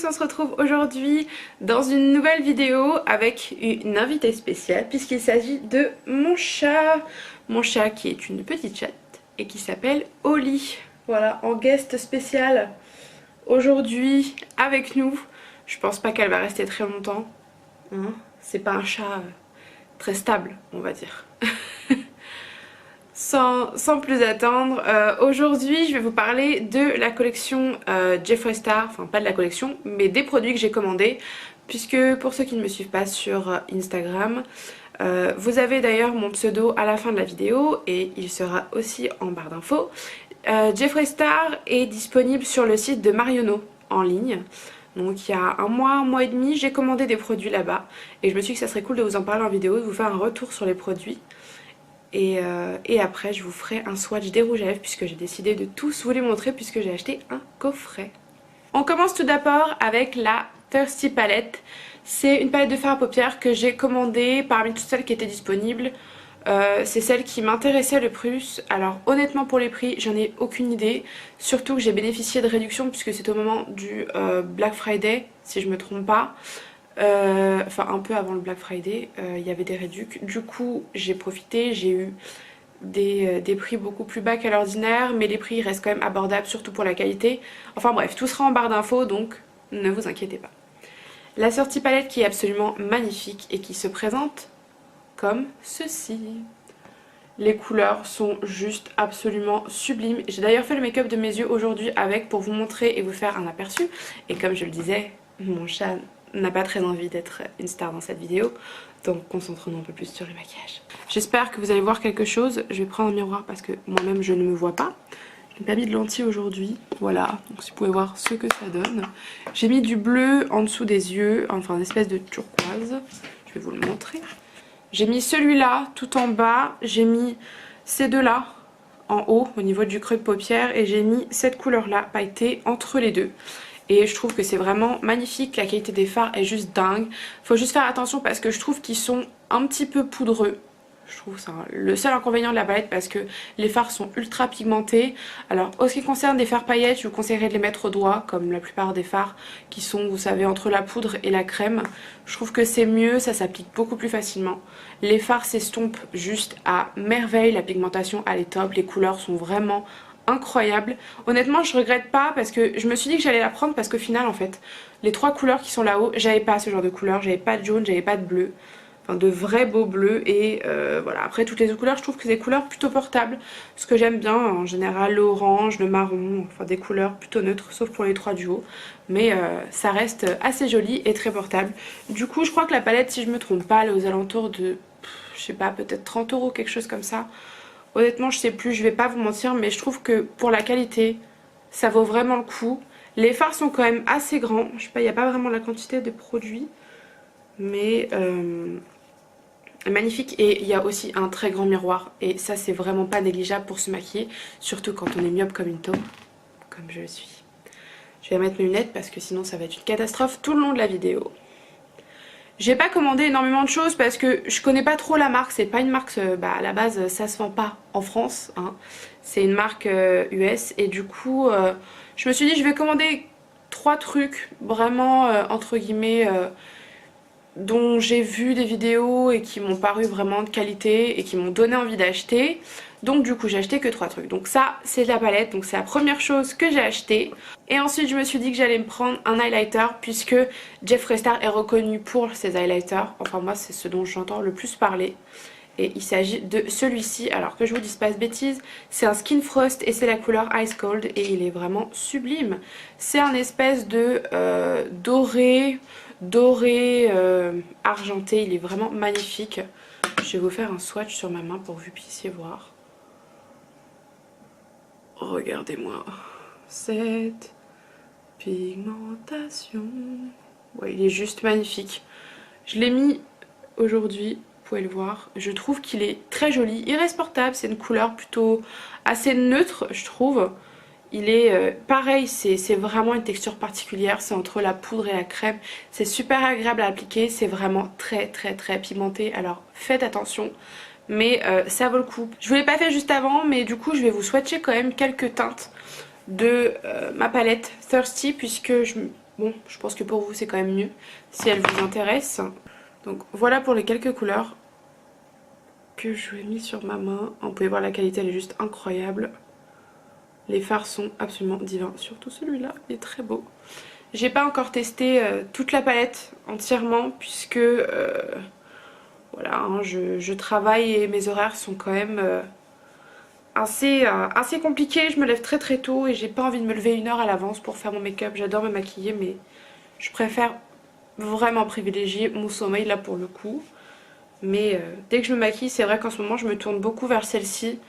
on se retrouve aujourd'hui dans une nouvelle vidéo avec une invitée spéciale puisqu'il s'agit de mon chat qui est une petite chatte et qui s'appelle Oli. Voilà, en guest spécial aujourd'hui avec nous. Je pense pas qu'elle va rester très longtemps, hein. C'est pas un chat très stable, on va dire. Sans plus attendre, aujourd'hui je vais vous parler de la collection Jeffree Star, enfin pas de la collection, mais des produits que j'ai commandés, puisque pour ceux qui ne me suivent pas sur Instagram, vous avez d'ailleurs mon pseudo à la fin de la vidéo et il sera aussi en barre d'infos. Jeffree Star est disponible sur le site de Marionneau en ligne. Donc il y a un mois et demi, j'ai commandé des produits là-bas et je me suis dit que ça serait cool de vous en parler en vidéo, de vous faire un retour sur les produits. Et après je vous ferai un swatch des rouges à lèvres puisque j'ai décidé de tous vous les montrer puisque j'ai acheté un coffret. On commence tout d'abord avec la Thirsty Palette. C'est une palette de fard à paupières que j'ai commandée parmi toutes celles qui étaient disponibles. C'est celle qui m'intéressait le plus. Alors honnêtement pour les prix j'en ai aucune idée. Surtout que j'ai bénéficié de réduction puisque c'est au moment du Black Friday si je me trompe pas. Enfin un peu avant le Black Friday, il y avait des réducs. Du coup j'ai profité, j'ai eu des prix beaucoup plus bas qu'à l'ordinaire, mais les prix restent quand même abordables, surtout pour la qualité. Enfin bref, tout sera en barre d'infos, donc ne vous inquiétez pas. La sortie palette qui est absolument magnifique et qui se présente comme ceci. Les couleurs sont juste absolument sublimes. J'ai d'ailleurs fait le make-up de mes yeux aujourd'hui avec pour vous montrer et vous faire un aperçu. Et comme je le disais, mon chat n'a pas très envie d'être une star dans cette vidéo, donc concentrons-nous un peu plus sur le maquillage. J'espère que vous allez voir quelque chose. Je vais prendre un miroir parce que moi-même je ne me vois pas. Je n'ai pas mis de lentilles aujourd'hui, voilà, donc si vous pouvez voir ce que ça donne. J'ai mis du bleu en dessous des yeux, enfin une espèce de turquoise, je vais vous le montrer. J'ai mis celui-là tout en bas, j'ai mis ces deux-là en haut au niveau du creux de paupière et j'ai mis cette couleur-là pailletée entre les deux. Et je trouve que c'est vraiment magnifique, la qualité des fards est juste dingue. Faut juste faire attention parce que je trouve qu'ils sont un petit peu poudreux. Je trouve ça le seul inconvénient de la palette parce que les fards sont ultra pigmentés. Alors en ce qui concerne des fards paillettes, je vous conseillerais de les mettre au doigt comme la plupart des fards qui sont, vous savez, entre la poudre et la crème. Je trouve que c'est mieux, ça s'applique beaucoup plus facilement. Les fards s'estompent juste à merveille, la pigmentation elle est top, les couleurs sont vraiment incroyables. Honnêtement je regrette pas parce que je me suis dit que j'allais la prendre parce qu'au final en fait les trois couleurs qui sont là-haut, j'avais pas ce genre de couleurs, j'avais pas de jaune, j'avais pas de bleu. Enfin de vrais beaux bleus et voilà, après toutes les autres couleurs je trouve que c'est des couleurs plutôt portables, ce que j'aime bien en général, l'orange, le marron, enfin des couleurs plutôt neutres sauf pour les trois du haut, mais ça reste assez joli et très portable. Du coup je crois que la palette, si je me trompe pas, elle est aux alentours de je sais pas, peut-être 30 €, quelque chose comme ça. Honnêtement je sais plus, je vais pas vous mentir, mais je trouve que pour la qualité ça vaut vraiment le coup. Les fards sont quand même assez grands, je sais pas, il n'y a pas vraiment la quantité de produits, mais magnifique. Et il y a aussi un très grand miroir et ça c'est vraiment pas négligeable pour se maquiller, surtout quand on est myope comme une taupe, comme je le suis. Je vais mettre mes lunettes parce que sinon ça va être une catastrophe tout le long de la vidéo. J'ai pas commandé énormément de choses parce que je connais pas trop la marque, c'est pas une marque, à la base ça se vend pas en France, hein. C'est une marque US et du coup je me suis dit je vais commander 3 trucs vraiment entre guillemets dont j'ai vu des vidéos et qui m'ont paru vraiment de qualité et qui m'ont donné envie d'acheter. Donc du coup j'ai acheté que 3 trucs. Donc ça c'est de la palette, donc c'est la première chose que j'ai acheté. Et ensuite je me suis dit que j'allais me prendre un highlighter puisque Jeffree Star est reconnu pour ses highlighters. Enfin moi c'est ce dont j'entends le plus parler. Et il s'agit de celui-ci, alors que je vous dise pas de bêtises, c'est un Skin Frost et c'est la couleur Ice Cold et il est vraiment sublime. C'est un espèce de doré argenté, il est vraiment magnifique. Je vais vous faire un swatch sur ma main pour que vous puissiez voir. Regardez-moi cette pigmentation. Ouais, il est juste magnifique. Je l'ai mis aujourd'hui, vous pouvez le voir. Je trouve qu'il est très joli, il reste portable, c'est une couleur plutôt assez neutre je trouve. Il est pareil, c'est vraiment une texture particulière, c'est entre la poudre et la crème. C'est super agréable à appliquer, c'est vraiment très pigmenté, alors faites attention. Mais ça vaut le coup. Je vous l'ai pas fait juste avant, mais du coup je vais vous swatcher quand même quelques teintes de ma palette Thirsty puisque bon, je pense que pour vous c'est quand même mieux si elle vous intéresse. Donc voilà pour les quelques couleurs que je vous ai mis sur ma main. Vous pouvez voir la qualité, elle est juste incroyable. Les fards sont absolument divins, surtout celui-là, il est très beau. J'ai pas encore testé toute la palette entièrement puisque voilà, hein, je travaille et mes horaires sont quand même assez compliqués. Je me lève très très tôt et j'ai pas envie de me lever 1 heure à l'avance pour faire mon make-up. J'adore me maquiller mais je préfère vraiment privilégier mon sommeil là pour le coup. Mais dès que je me maquille, c'est vrai qu'en ce moment je me tourne beaucoup vers celle-ci.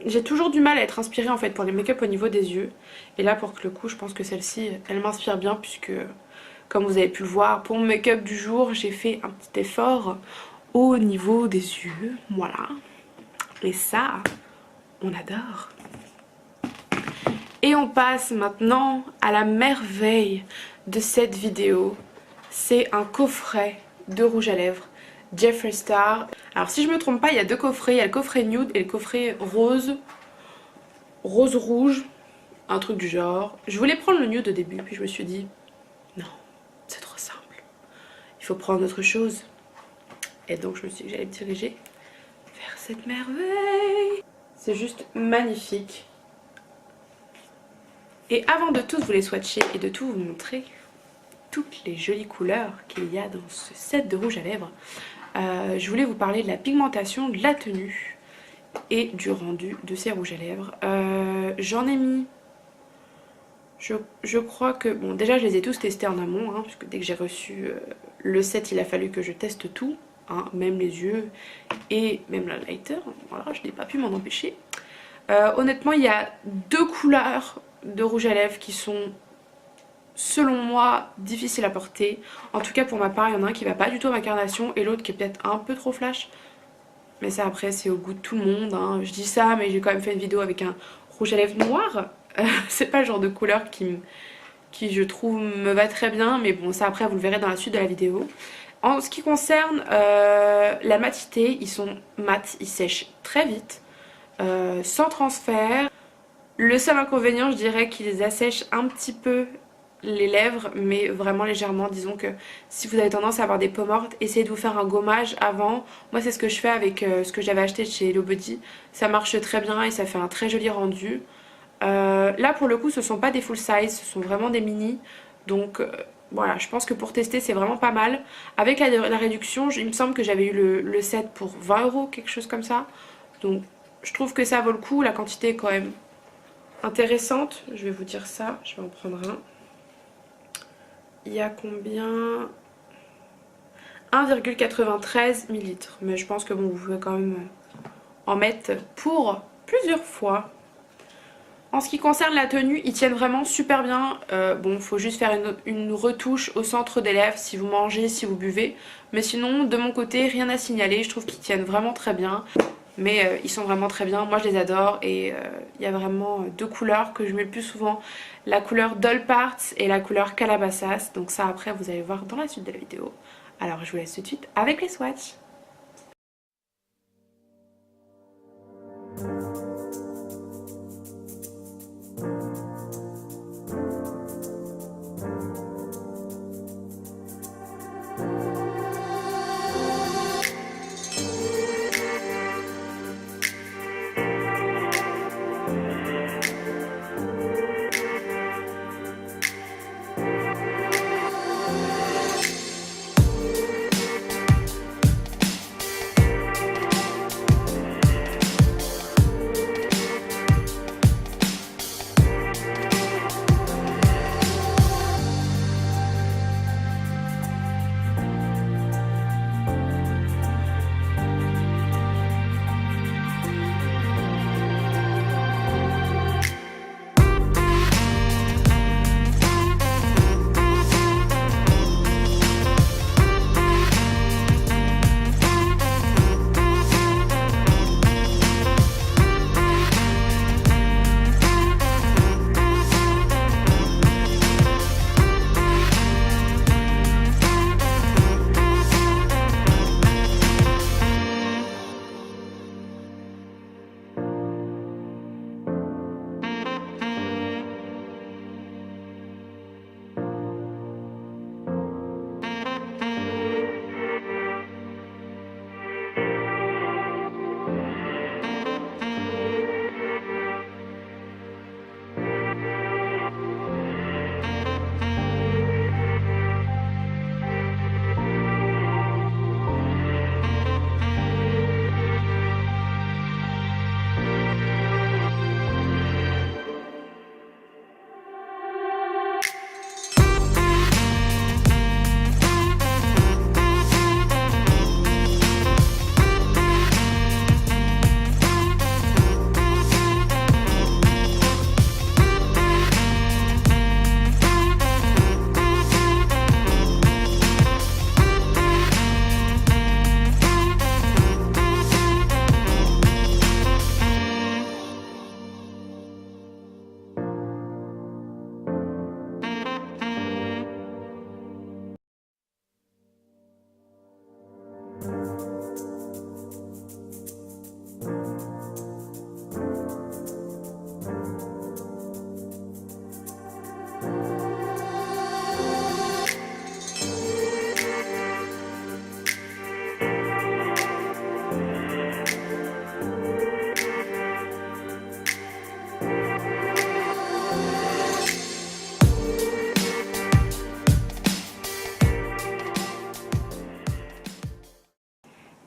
J'ai toujours du mal à être inspirée en fait pour les make-up au niveau des yeux. Et là pour le coup je pense que celle-ci elle m'inspire bien puisque comme vous avez pu le voir pour mon make-up du jour j'ai fait un petit effort au niveau des yeux. Voilà. Et ça on adore. Et on passe maintenant à la merveille de cette vidéo. C'est un coffret de rouge à lèvres Jeffree Star. Alors si je me trompe pas, il y a 2 coffrets, il y a le coffret nude et le coffret rose rouge, un truc du genre. Je voulais prendre le nude au début, puis je me suis dit non, c'est trop simple, il faut prendre autre chose. Et donc je me suis dit que j'allais me diriger vers cette merveille. C'est juste magnifique. Et avant de tous vous les swatcher et de tout vous montrer toutes les jolies couleurs qu'il y a dans ce set de rouge à lèvres, je voulais vous parler de la pigmentation, de la tenue et du rendu de ces rouges à lèvres. J'en ai mis, je crois que, bon déjà je les ai tous testés en amont, hein, puisque dès que j'ai reçu le set il a fallu que je teste tout, hein, même les yeux et même la lighter, voilà, je n'ai pas pu m'en empêcher. Honnêtement il y a 2 couleurs de rouge à lèvres qui sont selon moi difficiles à porter. En tout cas pour ma part il y en a un qui va pas du tout à ma carnation et l'autre qui est peut-être un peu trop flash. Mais ça après c'est au goût de tout le monde, hein. Je dis ça mais j'ai quand même fait une vidéo avec un rouge à lèvres noir. C'est pas le genre de couleur qui je trouve me va très bien. Mais bon ça après vous le verrez dans la suite de la vidéo. En ce qui concerne la matité, ils sont mat, ils sèchent très vite, sans transfert. Le seul inconvénient je dirais qu'ils assèchent un petit peu les lèvres mais vraiment légèrement. Disons que si vous avez tendance à avoir des peaux mortes, essayez de vous faire un gommage avant. Moi c'est ce que je fais avec ce que j'avais acheté chez Hello Body. Ça marche très bien et ça fait un très joli rendu. Là pour le coup ce sont pas des full size, ce sont vraiment des mini. Donc voilà, je pense que pour tester c'est vraiment pas mal. Avec la réduction il me semble que j'avais eu le set pour 20 €, quelque chose comme ça. Donc je trouve que ça vaut le coup, la quantité est quand même intéressante. Je vais vous dire ça, je vais en prendre un. Il y a combien? 1,93 ml. Mais je pense que bon, vous pouvez quand même en mettre pour plusieurs fois. En ce qui concerne la tenue, ils tiennent vraiment super bien. Bon, il faut juste faire une retouche au centre des lèvres si vous mangez, si vous buvez. Mais sinon, de mon côté, rien à signaler. Je trouve qu'ils tiennent vraiment très bien. Mais ils sont vraiment très bien, moi je les adore. Et il y a vraiment 2 couleurs que je mets le plus souvent. La couleur Doll Parts et la couleur Calabasas. Donc ça après vous allez voir dans la suite de la vidéo. Alors je vous laisse tout de suite avec les swatchs.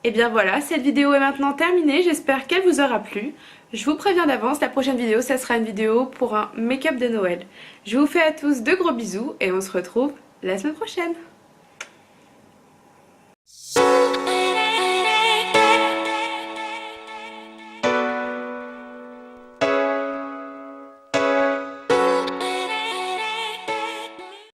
Et bien voilà, cette vidéo est maintenant terminée, j'espère qu'elle vous aura plu. Je vous préviens d'avance, la prochaine vidéo, ça sera une vidéo pour un make-up de Noël. Je vous fais à tous de gros bisous et on se retrouve la semaine prochaine.